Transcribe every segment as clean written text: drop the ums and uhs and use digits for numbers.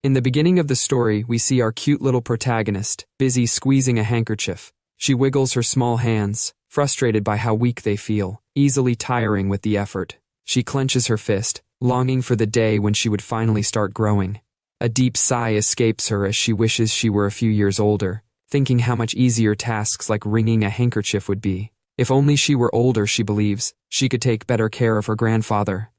In the beginning of the story, we see our cute little protagonist, busy squeezing a handkerchief. She wiggles her small hands, frustrated by how weak they feel, easily tiring with the effort. She clenches her fist, longing for the day when she would finally start growing. A deep sigh escapes her as she wishes she were a few years older, thinking how much easier tasks like wringing a handkerchief would be. If only she were older, she believes, she could take better care of her grandfather.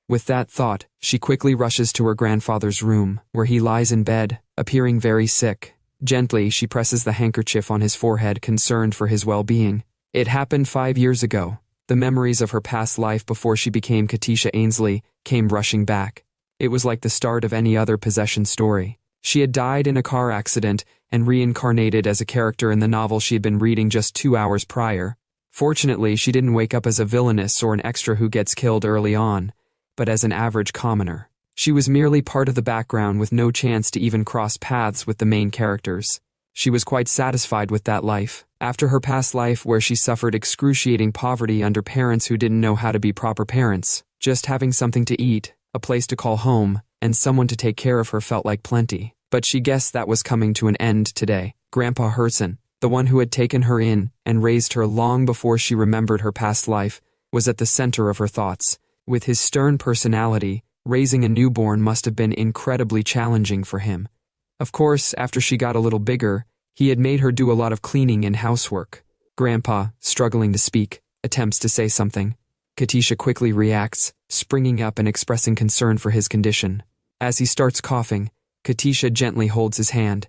With that thought, she quickly rushes to her grandfather's room, where he lies in bed, appearing very sick. Gently, she presses the handkerchief on his forehead, concerned for his well-being. It happened 5 years ago. The memories of her past life before she became Katisha Ainsley came rushing back. It was like the start of any other possession story. She had died in a car accident and reincarnated as a character in the novel she had been reading just 2 hours prior. Fortunately, she didn't wake up as a villainess or an extra who gets killed early on, but as an average commoner. She was merely part of the background with no chance to even cross paths with the main characters. She was quite satisfied with that life. After her past life where she suffered excruciating poverty under parents who didn't know how to be proper parents, just having something to eat, a place to call home, and someone to take care of her felt like plenty. But she guessed that was coming to an end today. Grandpa Herson, the one who had taken her in and raised her long before she remembered her past life, was at the center of her thoughts. With his stern personality, raising a newborn must have been incredibly challenging for him. Of course, after she got a little bigger, he had made her do a lot of cleaning and housework. Grandpa, struggling to speak, attempts to say something. Katisha quickly reacts, springing up and expressing concern for his condition. As he starts coughing, Katisha gently holds his hand.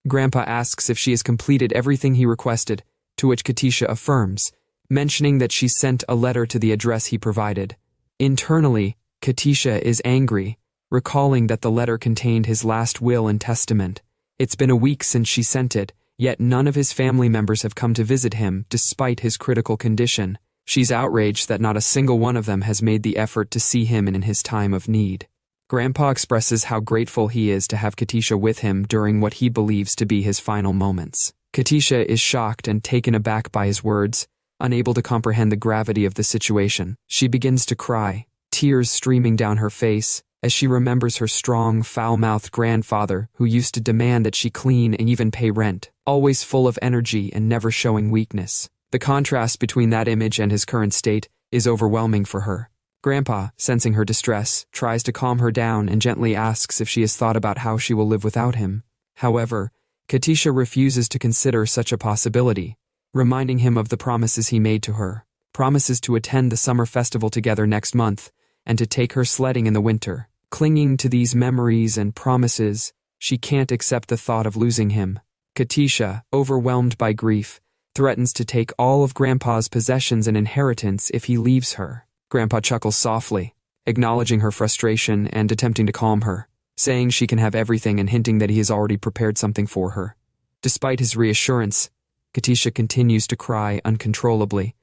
Grandpa asks if she has completed everything he requested, to which Katisha affirms, mentioning that she sent a letter to the address he provided. Internally, Katisha is angry, recalling that the letter contained his last will and testament. It's been a week since she sent it, yet none of his family members have come to visit him despite his critical condition. She's outraged that not a single one of them has made the effort to see him in his time of need. Grandpa expresses how grateful he is to have Katisha with him during what he believes to be his final moments. Katisha is shocked and taken aback by his words, unable to comprehend the gravity of the situation. She begins to cry, tears streaming down her face, as she remembers her strong, foul-mouthed grandfather who used to demand that she clean and even pay rent, always full of energy and never showing weakness. The contrast between that image and his current state is overwhelming for her. Grandpa, sensing her distress, tries to calm her down and gently asks if she has thought about how she will live without him. However, Katisha refuses to consider such a possibility, reminding him of the promises he made to her. Promises to attend the summer festival together next month and to take her sledding in the winter. Clinging to these memories and promises, she can't accept the thought of losing him. Katisha, overwhelmed by grief, threatens to take all of Grandpa's possessions and inheritance if he leaves her. Grandpa chuckles softly, acknowledging her frustration and attempting to calm her, saying she can have everything and hinting that he has already prepared something for her. Despite his reassurance, Katisha continues to cry uncontrollably.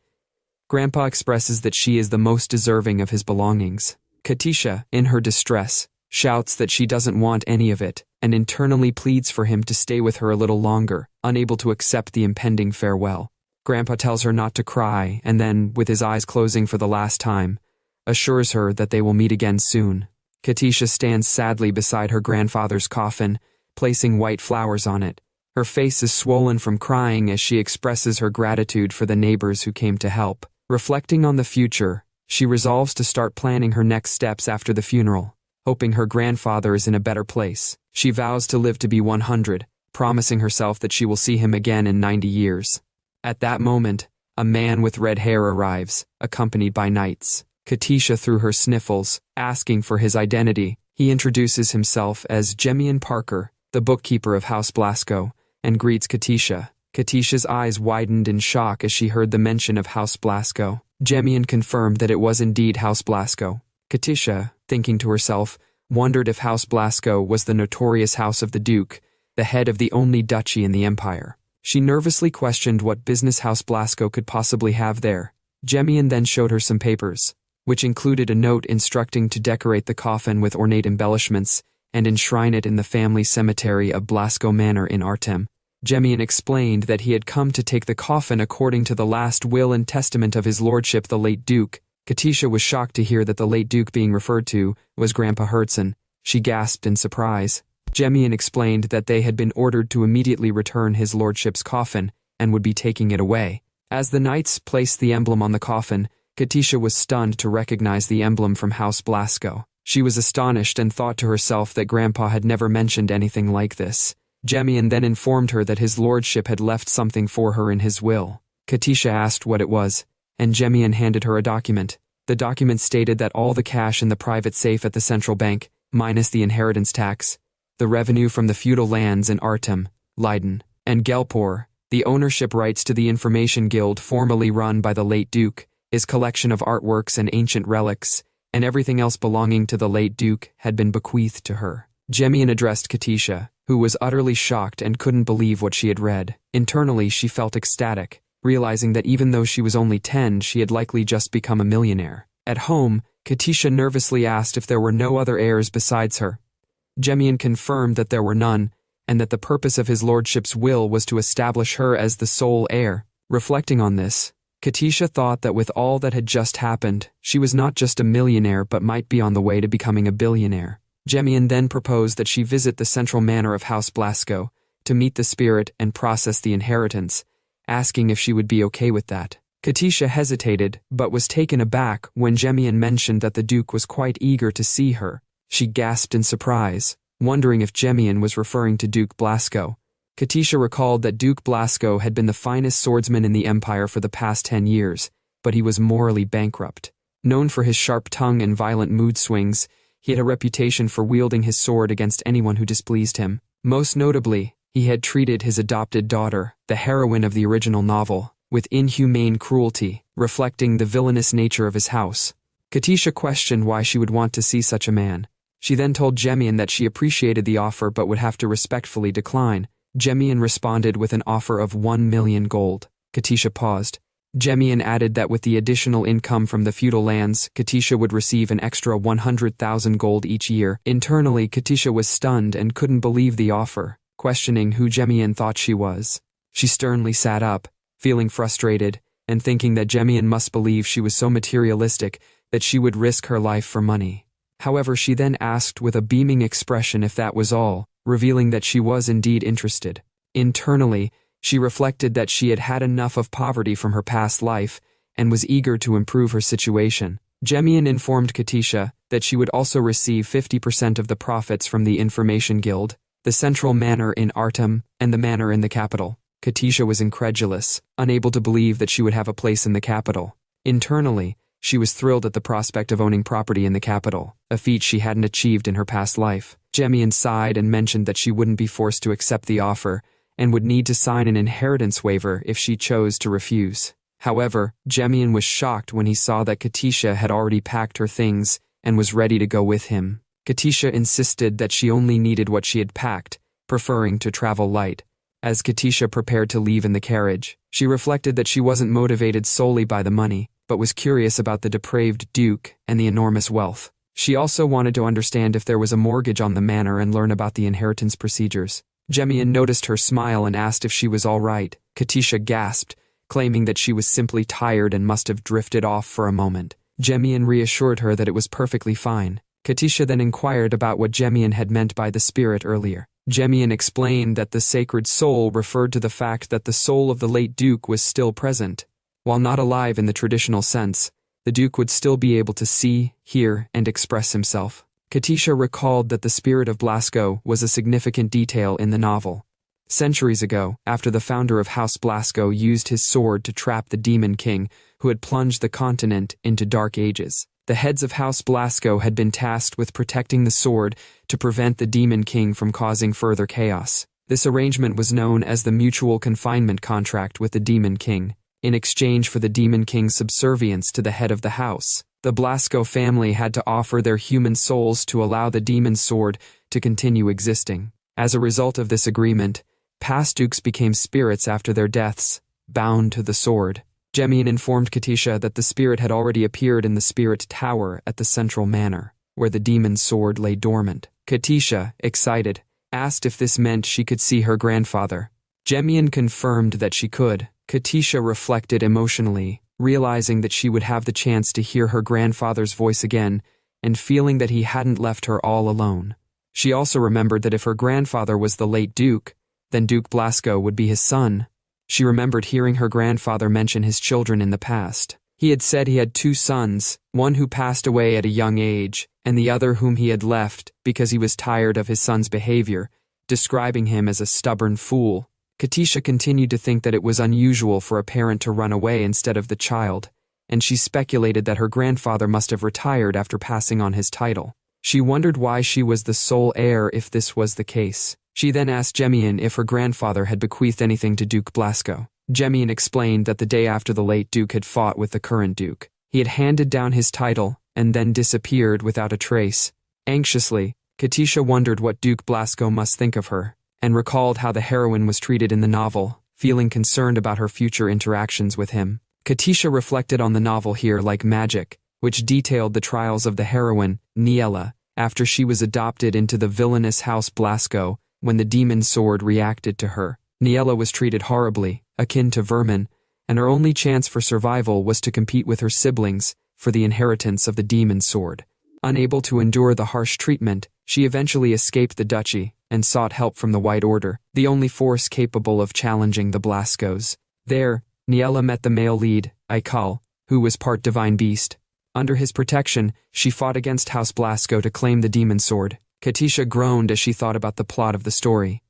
Grandpa expresses that she is the most deserving of his belongings. Katisha, in her distress, shouts that she doesn't want any of it, and internally pleads for him to stay with her a little longer, unable to accept the impending farewell. Grandpa tells her not to cry, and then, with his eyes closing for the last time, assures her that they will meet again soon. Katisha stands sadly beside her grandfather's coffin, placing white flowers on it. Her face is swollen from crying as she expresses her gratitude for the neighbors who came to help. Reflecting on the future, she resolves to start planning her next steps after the funeral, hoping her grandfather is in a better place. She vows to live to be 100, promising herself that she will see him again in 90 years. At that moment, a man with red hair arrives, accompanied by knights. Katisha threw her sniffles, asking for his identity. He introduces himself as Jemian Parker, the bookkeeper of House Blasco, and greets Katisha. Katisha's eyes widened in shock as she heard the mention of House Blasco. Jemian confirmed that it was indeed House Blasco. Katisha, thinking to herself, wondered if House Blasco was the notorious House of the Duke, the head of the only duchy in the empire. She nervously questioned what business House Blasco could possibly have there. Jemian then showed her some papers, which included a note instructing to decorate the coffin with ornate embellishments and enshrine it in the family cemetery of Blasco Manor in Artem. Jemian explained that he had come to take the coffin according to the last will and testament of his lordship the late Duke. Katisha was shocked to hear that the late Duke being referred to was Grandpa Herson. She gasped in surprise. Jemian explained that they had been ordered to immediately return his lordship's coffin and would be taking it away. As the knights placed the emblem on the coffin, Katisha was stunned to recognize the emblem from House Blasco. She was astonished and thought to herself that Grandpa had never mentioned anything like this. Jemian then informed her that his lordship had left something for her in his will. Katisha asked what it was, and Jemian handed her a document. The document stated that all the cash in the private safe at the central bank, minus the inheritance tax, the revenue from the feudal lands in Artem, Leiden, and Gelpor, the ownership rights to the Information Guild formerly run by the late Duke, his collection of artworks and ancient relics, and everything else belonging to the late Duke had been bequeathed to her. Jemian addressed Katisha, who was utterly shocked and couldn't believe what she had read. Internally, she felt ecstatic, realizing that even though she was only 10, she had likely just become a millionaire. At home, Katisha nervously asked if there were no other heirs besides her. Jemian confirmed that there were none, and that the purpose of his lordship's will was to establish her as the sole heir. Reflecting on this, Katisha thought that with all that had just happened, she was not just a millionaire but might be on the way to becoming a billionaire. Jemian then proposed that she visit the central manor of House Blasco to meet the spirit and process the inheritance, asking if she would be okay with that. Katisha hesitated, but was taken aback when Jemian mentioned that the Duke was quite eager to see her. She gasped in surprise, wondering if Jemian was referring to Duke Blasco. Katisha recalled that Duke Blasco had been the finest swordsman in the empire for the past 10 years, but he was morally bankrupt. Known for his sharp tongue and violent mood swings, he had a reputation for wielding his sword against anyone who displeased him. Most notably, he had treated his adopted daughter, the heroine of the original novel, with inhumane cruelty, reflecting the villainous nature of his house. Katisha questioned why she would want to see such a man. She then told Jemian that she appreciated the offer but would have to respectfully decline. Jemian responded with an offer of 1 million gold. Katisha paused. Jemian added that with the additional income from the feudal lands, Katisha would receive an extra 100,000 gold each year. Internally, Katisha was stunned and couldn't believe the offer, questioning who Jemian thought she was. She sternly sat up, feeling frustrated, and thinking that Jemian must believe she was so materialistic that she would risk her life for money. However, she then asked with a beaming expression if that was all, revealing that she was indeed interested. Internally, she reflected that she had had enough of poverty from her past life and was eager to improve her situation. Jemian informed Katisha that she would also receive 50% of the profits from the Information Guild, the central manor in Artem, and the manor in the capital. Katisha was incredulous, unable to believe that she would have a place in the capital. Internally, she was thrilled at the prospect of owning property in the capital, a feat she hadn't achieved in her past life. Jemian sighed and mentioned that she wouldn't be forced to accept the offer and would need to sign an inheritance waiver if she chose to refuse. However, Jemian was shocked when he saw that Katisha had already packed her things and was ready to go with him. Katisha insisted that she only needed what she had packed, preferring to travel light. As Katisha prepared to leave in the carriage, she reflected that she wasn't motivated solely by the money, but was curious about the depraved Duke and the enormous wealth. She also wanted to understand if there was a mortgage on the manor and learn about the inheritance procedures. Jemian noticed her smile and asked if she was all right. Katisha gasped, claiming that she was simply tired and must have drifted off for a moment. Jemian reassured her that it was perfectly fine. Katisha then inquired about what Jemian had meant by the spirit earlier. Jemian explained that the sacred soul referred to the fact that the soul of the late Duke was still present. While not alive in the traditional sense, the Duke would still be able to see, hear, and express himself. Katisha recalled that the spirit of Blasco was a significant detail in the novel. Centuries ago, after the founder of House Blasco used his sword to trap the Demon King, who had plunged the continent into dark ages, the heads of House Blasco had been tasked with protecting the sword to prevent the Demon King from causing further chaos. This arrangement was known as the Mutual Confinement Contract with the Demon King. In exchange for the Demon King's subservience to the head of the house, the Blasco family had to offer their human souls to allow the demon's sword to continue existing. As a result of this agreement, past dukes became spirits after their deaths, bound to the sword. Jemian informed Katisha that the spirit had already appeared in the spirit tower at the central manor, where the demon's sword lay dormant. Katisha, excited, asked if this meant she could see her grandfather. Jemian confirmed that she could. Katisha reflected emotionally, realizing that she would have the chance to hear her grandfather's voice again and feeling that he hadn't left her all alone. She also remembered that if her grandfather was the late Duke, then Duke Blasco would be his son. She remembered hearing her grandfather mention his children in the past. He had said he had two sons, one who passed away at a young age, and the other whom he had left because he was tired of his son's behavior, describing him as a stubborn fool. Katisha continued to think that it was unusual for a parent to run away instead of the child, and she speculated that her grandfather must have retired after passing on his title. She wondered why she was the sole heir if this was the case. She then asked Jemian if her grandfather had bequeathed anything to Duke Blasco. Jemian explained that the day after the late Duke had fought with the current Duke, he had handed down his title and then disappeared without a trace. Anxiously, Katisha wondered what Duke Blasco must think of her, and recalled how the heroine was treated in the novel, feeling concerned about her future interactions with him. Katisha reflected on the novel here like magic, which detailed the trials of the heroine, Niella, after she was adopted into the villainous House Blasco when the demon sword reacted to her. Niella was treated horribly, akin to vermin, and her only chance for survival was to compete with her siblings for the inheritance of the demon sword. Unable to endure the harsh treatment, she eventually escaped the duchy and sought help from the White Order, the only force capable of challenging the Blascos. There, Niella met the male lead, Aikal, who was part divine beast. Under his protection, she fought against House Blasco to claim the demon sword. Katisha groaned as she thought about the plot of the story.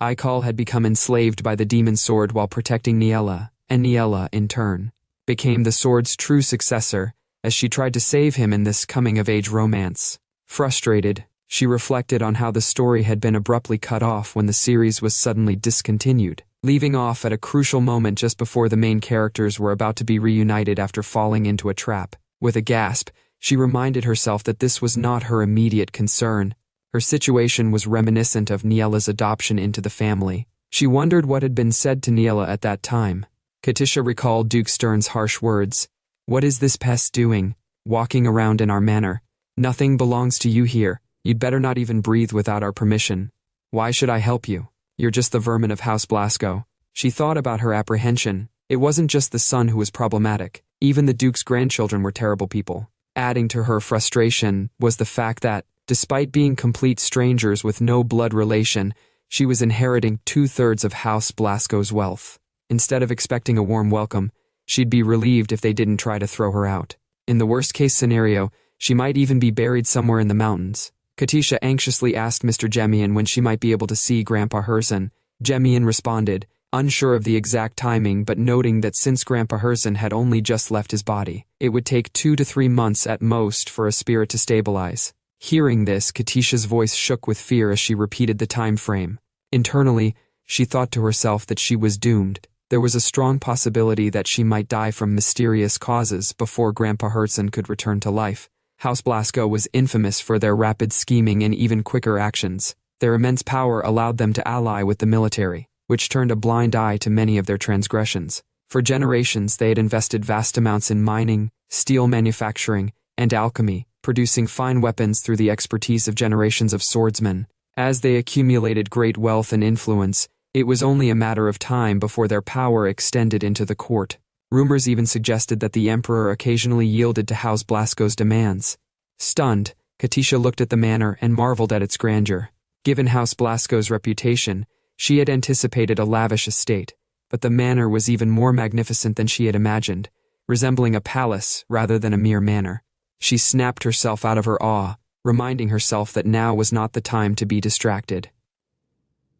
Aikal had become enslaved by the demon sword while protecting Niella, and Niella, in turn, became the sword's true successor as she tried to save him in this coming-of-age romance. Frustrated, she reflected on how the story had been abruptly cut off when the series was suddenly discontinued, leaving off at a crucial moment just before the main characters were about to be reunited after falling into a trap. With a gasp, she reminded herself that this was not her immediate concern. Her situation was reminiscent of Niella's adoption into the family. She wondered what had been said to Niella at that time. Katisha recalled Duke Stern's harsh words. "What is this pest doing, walking around in our manor? Nothing belongs to you here. You'd better not even breathe without our permission. Why should I help you? You're just the vermin of House Blasco." She thought about her apprehension. It wasn't just the son who was problematic. Even the Duke's grandchildren were terrible people. Adding to her frustration was the fact that, despite being complete strangers with no blood relation, she was inheriting 2/3 of House Blasco's wealth. Instead of expecting a warm welcome, she'd be relieved if they didn't try to throw her out. In the worst-case scenario, she might even be buried somewhere in the mountains. Katisha anxiously asked Mr. Jemian when she might be able to see Grandpa Herzen. Jemian responded, unsure of the exact timing but noting that since Grandpa Herzen had only just left his body, it would take 2 to 3 months at most for a spirit to stabilize. Hearing this, Katisha's voice shook with fear as she repeated the time frame. Internally, she thought to herself that she was doomed. There was a strong possibility that she might die from mysterious causes before Grandpa Herzen could return to life. House Blasco was infamous for their rapid scheming and even quicker actions. Their immense power allowed them to ally with the military, which turned a blind eye to many of their transgressions. For generations, they had invested vast amounts in mining, steel manufacturing, and alchemy, producing fine weapons through the expertise of generations of swordsmen. As they accumulated great wealth and influence, it was only a matter of time before their power extended into the court. Rumors even suggested that the emperor occasionally yielded to House Blasco's demands. Stunned, Katisha looked at the manor and marveled at its grandeur. Given House Blasco's reputation, she had anticipated a lavish estate, but the manor was even more magnificent than she had imagined, resembling a palace rather than a mere manor. She snapped herself out of her awe, reminding herself that now was not the time to be distracted.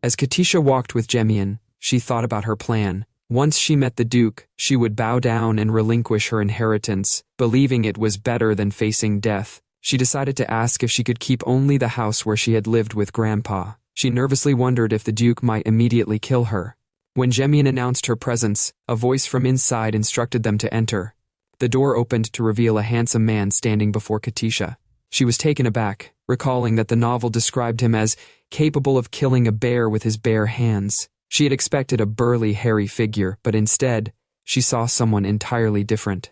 As Katisha walked with Jemian, she thought about her plan. Once she met the Duke, she would bow down and relinquish her inheritance, believing it was better than facing death. She decided to ask if she could keep only the house where she had lived with Grandpa. She nervously wondered if the Duke might immediately kill her. When Jemian announced her presence, a voice from inside instructed them to enter. The door opened to reveal a handsome man standing before Katisha. She was taken aback, recalling that the novel described him as capable of killing a bear with his bare hands. She had expected a burly, hairy figure, but instead, she saw someone entirely different.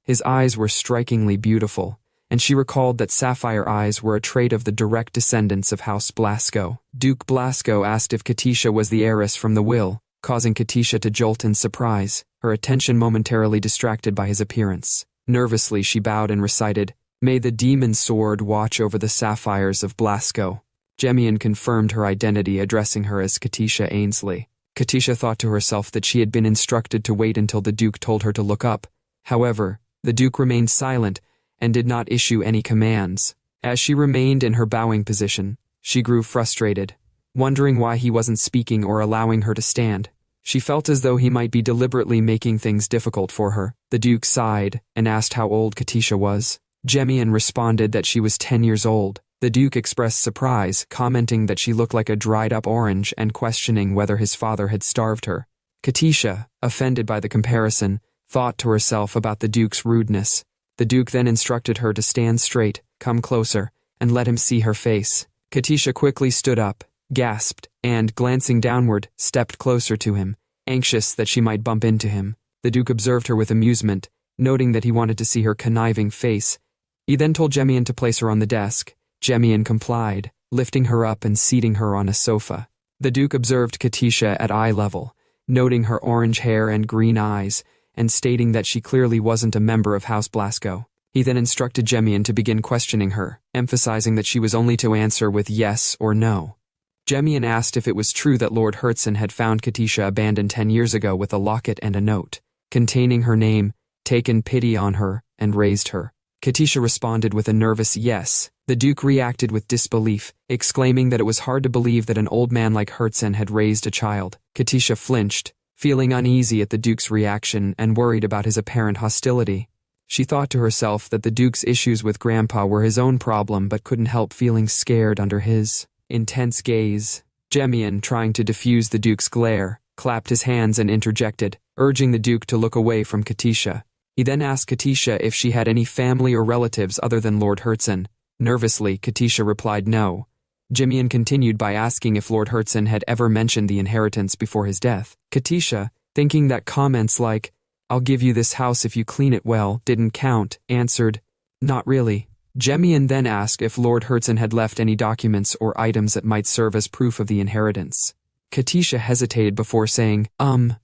His eyes were strikingly beautiful, and she recalled that sapphire eyes were a trait of the direct descendants of House Blasco. Duke Blasco asked if Katisha was the heiress from the will, causing Katisha to jolt in surprise, her attention momentarily distracted by his appearance. Nervously, she bowed and recited, "May the demon sword watch over the sapphires of Blasco." Jemian confirmed her identity, addressing her as Katisha Ainsley. Katisha thought to herself that she had been instructed to wait until the Duke told her to look up. However, the Duke remained silent and did not issue any commands. As she remained in her bowing position, she grew frustrated, wondering why he wasn't speaking or allowing her to stand. She felt as though he might be deliberately making things difficult for her. The Duke sighed and asked how old Katisha was. Jemian responded that she was 10 years old. The Duke expressed surprise, commenting that she looked like a dried-up orange and questioning whether his father had starved her. Katisha, offended by the comparison, thought to herself about the Duke's rudeness. The Duke then instructed her to stand straight, come closer, and let him see her face. Katisha quickly stood up, gasped, and, glancing downward, stepped closer to him, anxious that she might bump into him. The Duke observed her with amusement, noting that he wanted to see her conniving face. He then told Jemian to place her on the desk. Jemian complied, lifting her up and seating her on a sofa. The Duke observed Katisha at eye level, noting her orange hair and green eyes, and stating that she clearly wasn't a member of House Blasco. He then instructed Jemian to begin questioning her, emphasizing that she was only to answer with yes or no. Jemian asked if it was true that Lord Hertzen had found Katisha abandoned 10 years ago with a locket and a note containing her name, taken pity on her, and raised her. Katisha responded with a nervous yes. The Duke reacted with disbelief, exclaiming that it was hard to believe that an old man like Hertzen had raised a child. Katisha flinched, feeling uneasy at the Duke's reaction and worried about his apparent hostility. She thought to herself that the Duke's issues with Grandpa were his own problem but couldn't help feeling scared under his intense gaze. Jemian, trying to diffuse the Duke's glare, clapped his hands and interjected, urging the Duke to look away from Katisha. He then asked Katisha if she had any family or relatives other than Lord Hertzen. Nervously, Katisha replied no. Jemian continued by asking if Lord Hertzen had ever mentioned the inheritance before his death. Katisha, thinking that comments like, "I'll give you this house if you clean it well," didn't count, answered, "Not really." Jemian then asked if Lord Hertzen had left any documents or items that might serve as proof of the inheritance. Katisha hesitated before saying,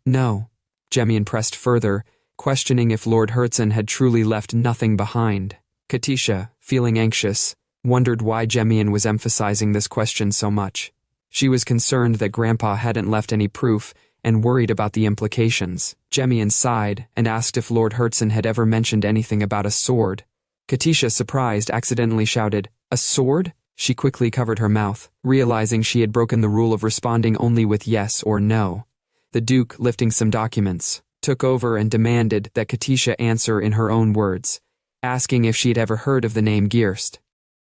no. Jemian pressed further, questioning if Lord Hertzen had truly left nothing behind. Katisha, feeling anxious, wondered why Jemian was emphasizing this question so much. She was concerned that Grandpa hadn't left any proof and worried about the implications. Jemian sighed and asked if Lord Hertzen had ever mentioned anything about a sword. Katisha, surprised, accidentally shouted, "A sword?" She quickly covered her mouth, realizing she had broken the rule of responding only with yes or no. The Duke, lifting some documents, took over and demanded that Katisha answer in her own words, asking if she had ever heard of the name Gierst.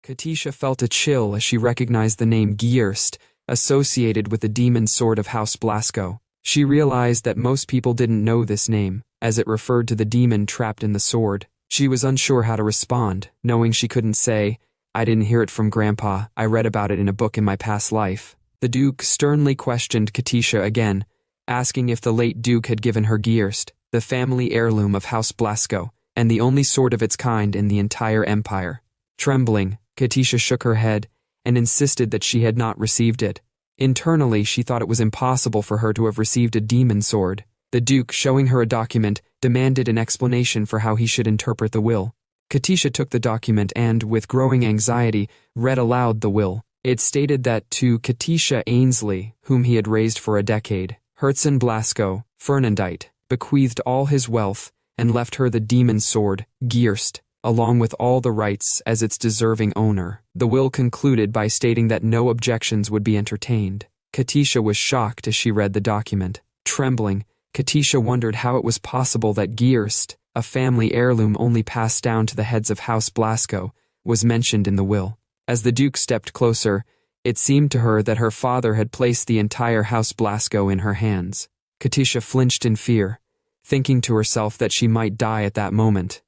Katisha felt a chill as she recognized the name Gierst associated with the demon sword of House Blasco. She realized that most people didn't know this name, as it referred to the demon trapped in the sword. She was unsure how to respond, knowing she couldn't say, "I didn't hear it from Grandpa, I read about it in a book in my past life." The Duke sternly questioned Katisha again, asking if the late Duke had given her Gierst, the family heirloom of House Blasco, and the only sword of its kind in the entire empire. Trembling, Katisha shook her head and insisted that she had not received it. Internally, she thought it was impossible for her to have received a demon sword. The Duke, showing her a document, demanded an explanation for how he should interpret the will. Katisha took the document and, with growing anxiety, read aloud the will. It stated that to Katisha Ainsley, whom he had raised for a decade, Hertzen Blasco, Fernandite, bequeathed all his wealth and left her the demon sword, Gierst, along with all the rights as its deserving owner. The will concluded by stating that no objections would be entertained. Katisha was shocked as she read the document. Trembling, Katisha wondered how it was possible that Gierst, a family heirloom only passed down to the heads of House Blasco, was mentioned in the will. As the Duke stepped closer, it seemed to her that her father had placed the entire House Blasco in her hands. Katisha flinched in fear, thinking to herself that she might die at that moment.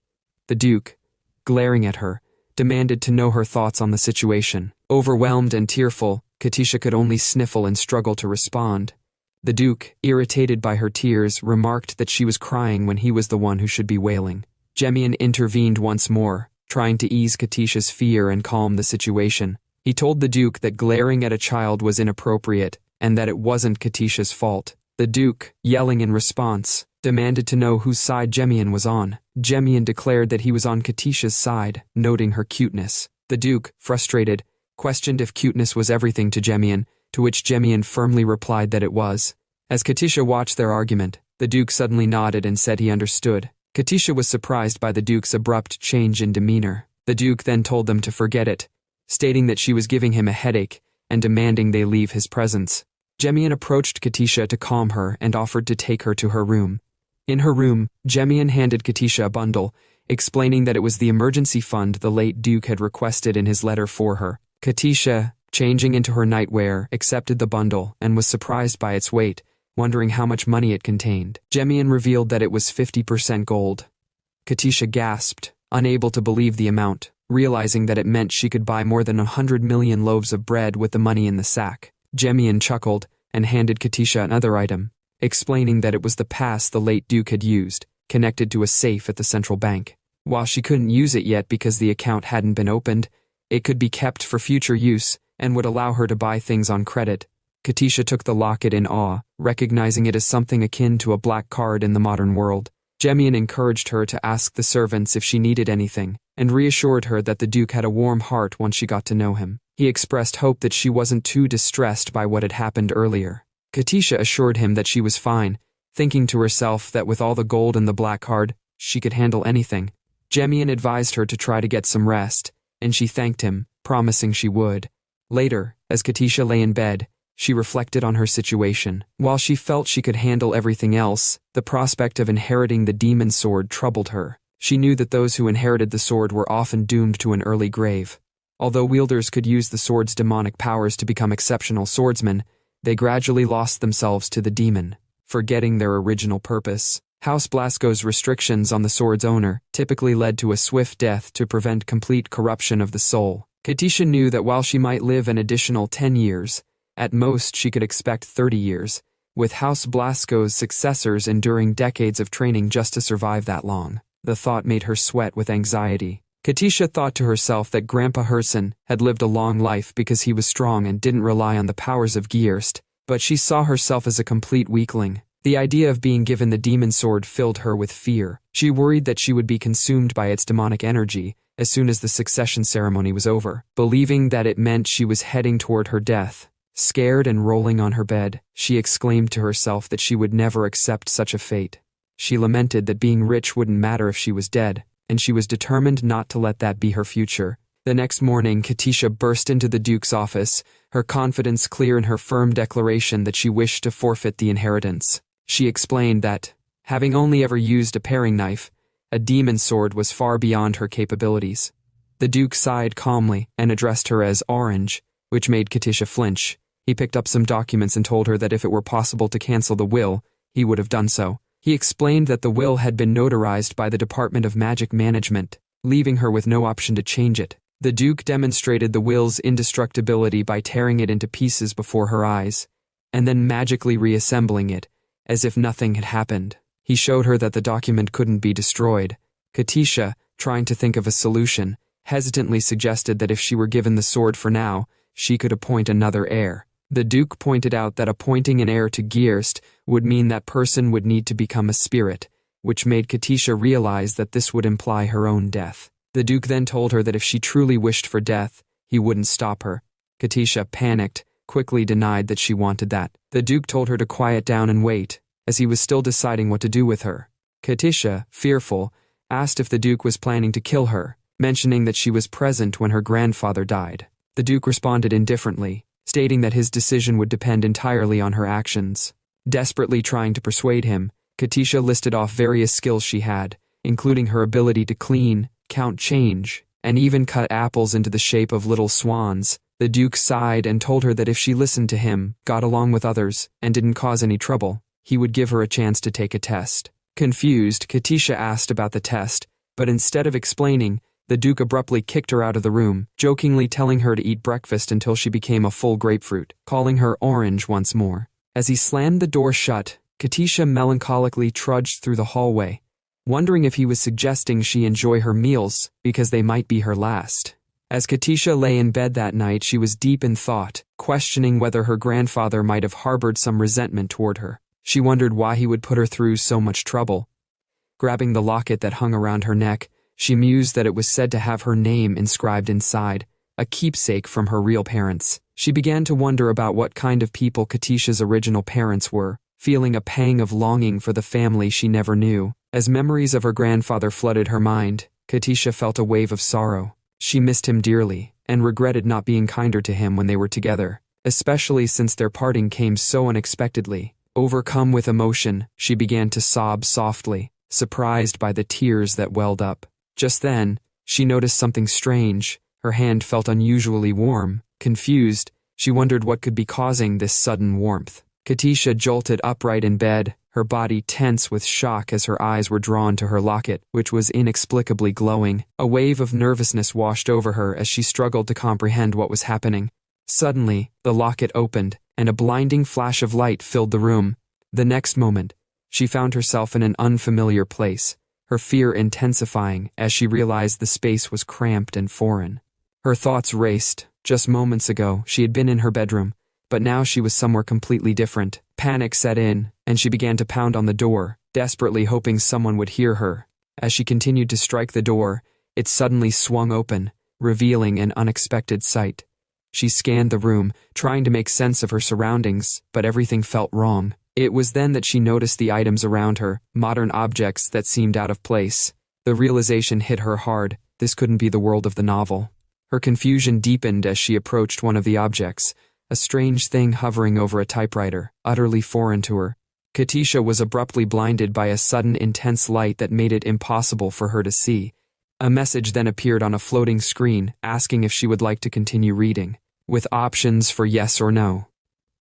The Duke, glaring at her, demanded to know her thoughts on the situation. Overwhelmed and tearful, Katisha could only sniffle and struggle to respond. The Duke, irritated by her tears, remarked that she was crying when he was the one who should be wailing. Jemian intervened once more, trying to ease Katisha's fear and calm the situation. He told the Duke that glaring at a child was inappropriate and that it wasn't Katisha's fault. The Duke, yelling in response, demanded to know whose side Jemian was on. Jemian declared that he was on Katisha's side, noting her cuteness. The Duke, frustrated, questioned if cuteness was everything to Jemian, to which Jemian firmly replied that it was. As Katisha watched their argument, the Duke suddenly nodded and said he understood. Katisha was surprised by the Duke's abrupt change in demeanor. The Duke then told them to forget it, stating that she was giving him a headache and demanding they leave his presence. Jemian approached Katisha to calm her and offered to take her to her room. In her room, Jemian handed Katisha a bundle, explaining that it was the emergency fund the late Duke had requested in his letter for her. Katisha, changing into her nightwear, accepted the bundle and was surprised by its weight, wondering how much money it contained. Jemian revealed that it was 50% gold. Katisha gasped, unable to believe the amount, realizing that it meant she could buy more than 100 million loaves of bread with the money in the sack. Jemian chuckled and handed Katisha another item, explaining that it was the pass the late Duke had used, connected to a safe at the central bank. While she couldn't use it yet because the account hadn't been opened, it could be kept for future use and would allow her to buy things on credit. Katisha took the locket in awe, recognizing it as something akin to a black card in the modern world. Jemian encouraged her to ask the servants if she needed anything, and reassured her that the Duke had a warm heart once she got to know him. He expressed hope that she wasn't too distressed by what had happened earlier. Katisha assured him that she was fine, thinking to herself that with all the gold and the black card, she could handle anything. Jemian advised her to try to get some rest, and she thanked him, promising she would. Later, as Katisha lay in bed, she reflected on her situation. While she felt she could handle everything else, the prospect of inheriting the demon sword troubled her. She knew that those who inherited the sword were often doomed to an early grave. Although wielders could use the sword's demonic powers to become exceptional swordsmen, they gradually lost themselves to the demon, forgetting their original purpose. House Blasco's restrictions on the sword's owner typically led to a swift death to prevent complete corruption of the soul. Katisha knew that while she might live an additional 10 years, at most she could expect 30 years, with House Blasco's successors enduring decades of training just to survive that long. The thought made her sweat with anxiety. Katisha thought to herself that Grandpa Herson had lived a long life because he was strong and didn't rely on the powers of Gearst, but she saw herself as a complete weakling. The idea of being given the demon sword filled her with fear. She worried that she would be consumed by its demonic energy as soon as the succession ceremony was over. Believing that it meant she was heading toward her death, scared and rolling on her bed, she exclaimed to herself that she would never accept such a fate. She lamented that being rich wouldn't matter if she was dead, and she was determined not to let that be her future. The next morning, Katisha burst into the Duke's office, her confidence clear in her firm declaration that she wished to forfeit the inheritance. She explained that, having only ever used a paring knife, a demon sword was far beyond her capabilities. The Duke sighed calmly and addressed her as Orange, which made Katisha flinch. He picked up some documents and told her that if it were possible to cancel the will, he would have done so. He explained that the will had been notarized by the Department of Magic Management, leaving her with no option to change it. The Duke demonstrated the will's indestructibility by tearing it into pieces before her eyes, and then magically reassembling it, as if nothing had happened. He showed her that the document couldn't be destroyed. Katisha, trying to think of a solution, hesitantly suggested that if she were given the sword for now, she could appoint another heir. The Duke pointed out that appointing an heir to Gearst would mean that person would need to become a spirit, which made Katisha realize that this would imply her own death. The Duke then told her that if she truly wished for death, he wouldn't stop her. Katisha, panicked, quickly denied that she wanted that. The Duke told her to quiet down and wait, as he was still deciding what to do with her. Katisha, fearful, asked if the Duke was planning to kill her, mentioning that she was present when her grandfather died. The Duke responded indifferently, stating that his decision would depend entirely on her actions. Desperately trying to persuade him, Katisha listed off various skills she had, including her ability to clean, count change, and even cut apples into the shape of little swans. The Duke sighed and told her that if she listened to him, got along with others, and didn't cause any trouble, he would give her a chance to take a test. Confused, Katisha asked about the test, but instead of explaining, the Duke abruptly kicked her out of the room, jokingly telling her to eat breakfast until she became a full grapefruit, calling her Orange once more. As he slammed the door shut, Katisha melancholically trudged through the hallway, wondering if he was suggesting she enjoy her meals because they might be her last. As Katisha lay in bed that night, she was deep in thought, questioning whether her grandfather might have harbored some resentment toward her. She wondered why he would put her through so much trouble. Grabbing the locket that hung around her neck, she mused that it was said to have her name inscribed inside, a keepsake from her real parents. She began to wonder about what kind of people Katisha's original parents were, feeling a pang of longing for the family she never knew. As memories of her grandfather flooded her mind, Katisha felt a wave of sorrow. She missed him dearly, and regretted not being kinder to him when they were together, especially since their parting came so unexpectedly. Overcome with emotion, she began to sob softly, surprised by the tears that welled up. Just then, she noticed something strange. Her hand felt unusually warm. Confused, she wondered what could be causing this sudden warmth. Katisha jolted upright in bed, her body tense with shock as her eyes were drawn to her locket, which was inexplicably glowing. A wave of nervousness washed over her as she struggled to comprehend what was happening. Suddenly, the locket opened, and a blinding flash of light filled the room. The next moment, she found herself in an unfamiliar place, her fear intensifying as she realized the space was cramped and foreign. Her thoughts raced. Just moments ago, she had been in her bedroom, but now she was somewhere completely different. Panic set in, and she began to pound on the door, desperately hoping someone would hear her. As she continued to strike the door, it suddenly swung open, revealing an unexpected sight. She scanned the room, trying to make sense of her surroundings, but everything felt wrong. It was then that she noticed the items around her, modern objects that seemed out of place. The realization hit her hard. This couldn't be the world of the novel. Her confusion deepened as she approached one of the objects, a strange thing hovering over a typewriter, utterly foreign to her. Katisha was abruptly blinded by a sudden intense light that made it impossible for her to see. A message then appeared on a floating screen, asking if she would like to continue reading, with options for yes or no.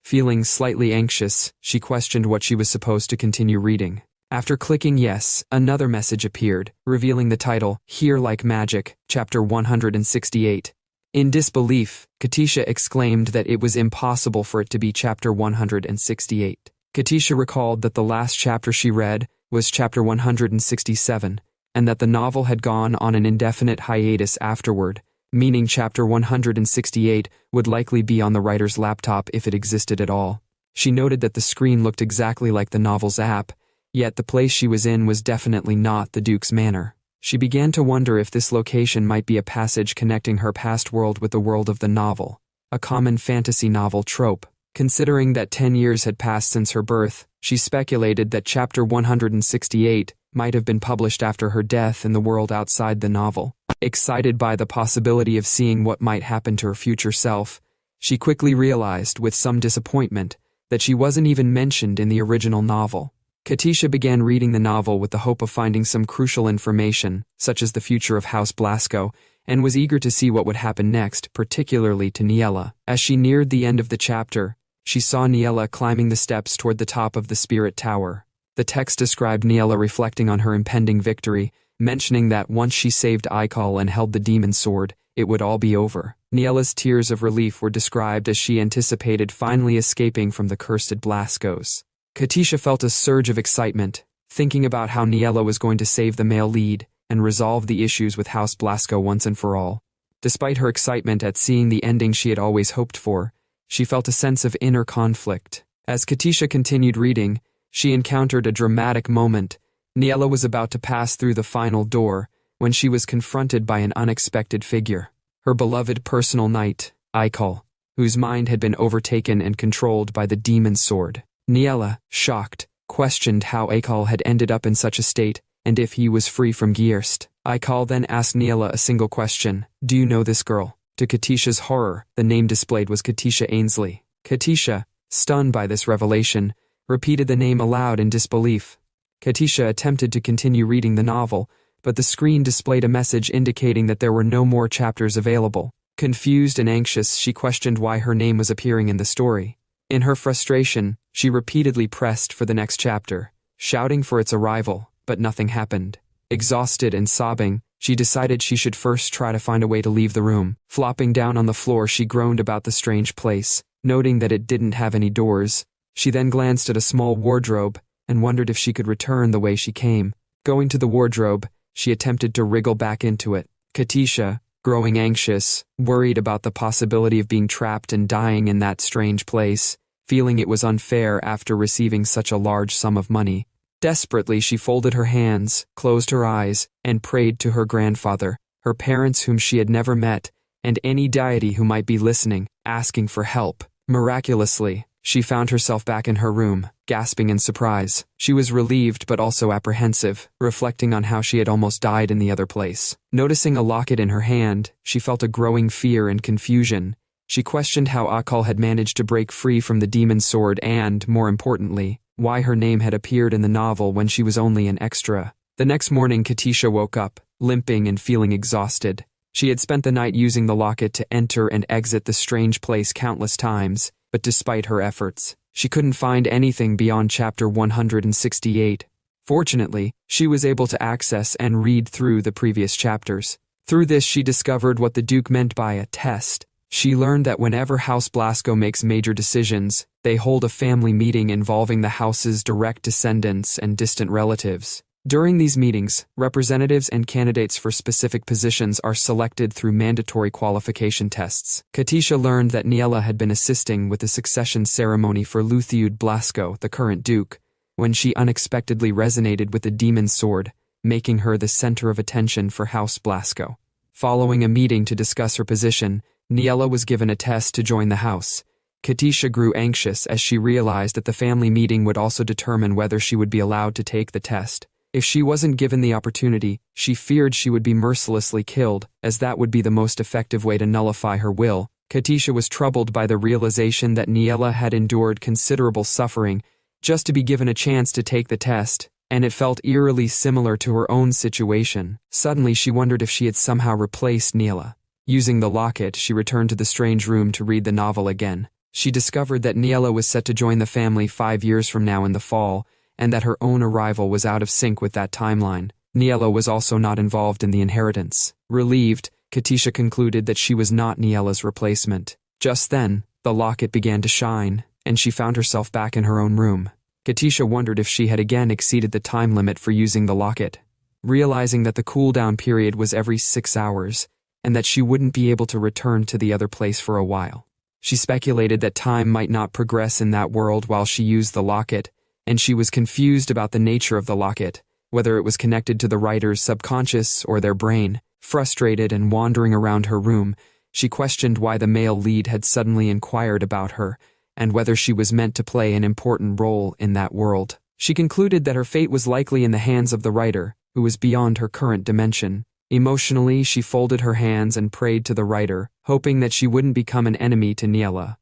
Feeling slightly anxious, she questioned what she was supposed to continue reading. After clicking yes, another message appeared, revealing the title, Heir Like Magic, Chapter 168. In disbelief, Katisha exclaimed that it was impossible for it to be Chapter 168. Katisha recalled that the last chapter she read was Chapter 167, and that the novel had gone on an indefinite hiatus afterward, meaning Chapter 168 would likely be on the writer's laptop if it existed at all. She noted that the screen looked exactly like the novel's app, yet the place she was in was definitely not the Duke's manor. She began to wonder if this location might be a passage connecting her past world with the world of the novel, a common fantasy novel trope. Considering that 10 years had passed since her birth, she speculated that Chapter 168 might have been published after her death in the world outside the novel. Excited by the possibility of seeing what might happen to her future self, she quickly realized, with some disappointment, that she wasn't even mentioned in the original novel. Katisha began reading the novel with the hope of finding some crucial information, such as the future of House Blasco, and was eager to see what would happen next, particularly to Niella. As she neared the end of the chapter, she saw Niella climbing the steps toward the top of the Spirit Tower. The text described Niella reflecting on her impending victory, mentioning that once she saved Aikal and held the demon sword, it would all be over. Niella's tears of relief were described as she anticipated finally escaping from the cursed Blascos. Katisha felt a surge of excitement, thinking about how Niella was going to save the male lead and resolve the issues with House Blasco once and for all. Despite her excitement at seeing the ending she had always hoped for, she felt a sense of inner conflict. As Katisha continued reading, she encountered a dramatic moment. Niella was about to pass through the final door when she was confronted by an unexpected figure. Her beloved personal knight, Aikal, whose mind had been overtaken and controlled by the demon sword. Niella, shocked, questioned how Aikal had ended up in such a state, and if he was free from Gierst. Aikal then asked Niella a single question: "Do you know this girl?" To Katisha's horror, the name displayed was Katisha Ainsley. Katisha, stunned by this revelation, repeated the name aloud in disbelief. Katisha attempted to continue reading the novel, but the screen displayed a message indicating that there were no more chapters available. Confused and anxious, she questioned why her name was appearing in the story. In her frustration, she repeatedly pressed for the next chapter, shouting for its arrival, but nothing happened. Exhausted and sobbing, she decided she should first try to find a way to leave the room. Flopping down on the floor, she groaned about the strange place, noting that it didn't have any doors. She then glanced at a small wardrobe and wondered if she could return the way she came. Going to the wardrobe, she attempted to wriggle back into it. Katisha, growing anxious, worried about the possibility of being trapped and dying in that strange place, feeling it was unfair after receiving such a large sum of money. Desperately, she folded her hands, closed her eyes, and prayed to her grandfather, her parents whom she had never met, and any deity who might be listening, asking for help. Miraculously, she found herself back in her room, gasping in surprise. She was relieved but also apprehensive, reflecting on how she had almost died in the other place. Noticing a locket in her hand, she felt a growing fear and confusion. She questioned how Akal had managed to break free from the demon sword and, more importantly, why her name had appeared in the novel when she was only an extra. The next morning, Katisha woke up, limping and feeling exhausted. She had spent the night using the locket to enter and exit the strange place countless times, but despite her efforts, she couldn't find anything beyond chapter 168. Fortunately, she was able to access and read through the previous chapters. Through this, she discovered what the Duke meant by a test. She learned that whenever House Blasco makes major decisions, they hold a family meeting involving the house's direct descendants and distant relatives. During these meetings, representatives and candidates for specific positions are selected through mandatory qualification tests. Katisha learned that Niella had been assisting with the succession ceremony for Luthiud Blasco, the current duke, when she unexpectedly resonated with the demon sword, making her the center of attention for House Blasco. Following a meeting to discuss her position, Niella was given a test to join the house. Katisha grew anxious as she realized that the family meeting would also determine whether she would be allowed to take the test. If she wasn't given the opportunity, she feared she would be mercilessly killed, as that would be the most effective way to nullify her will. Katisha was troubled by the realization that Niella had endured considerable suffering just to be given a chance to take the test, and it felt eerily similar to her own situation. Suddenly, she wondered if she had somehow replaced Niella. Using the locket, she returned to the strange room to read the novel again. She discovered that Niella was set to join the family 5 years from now in the fall, and that her own arrival was out of sync with that timeline. Niella was also not involved in the inheritance. Relieved, Katisha concluded that she was not Niella's replacement. Just then, the locket began to shine, and she found herself back in her own room. Katisha wondered if she had again exceeded the time limit for using the locket. Realizing that the cooldown period was every 6 hours, and that she wouldn't be able to return to the other place for a while. She speculated that time might not progress in that world while she used the locket, and she was confused about the nature of the locket, whether it was connected to the writer's subconscious or their brain. Frustrated and wandering around her room, she questioned why the male lead had suddenly inquired about her, and whether she was meant to play an important role in that world. She concluded that her fate was likely in the hands of the writer, who was beyond her current dimension. Emotionally, she folded her hands and prayed to the writer, hoping that she wouldn't become an enemy to Niella.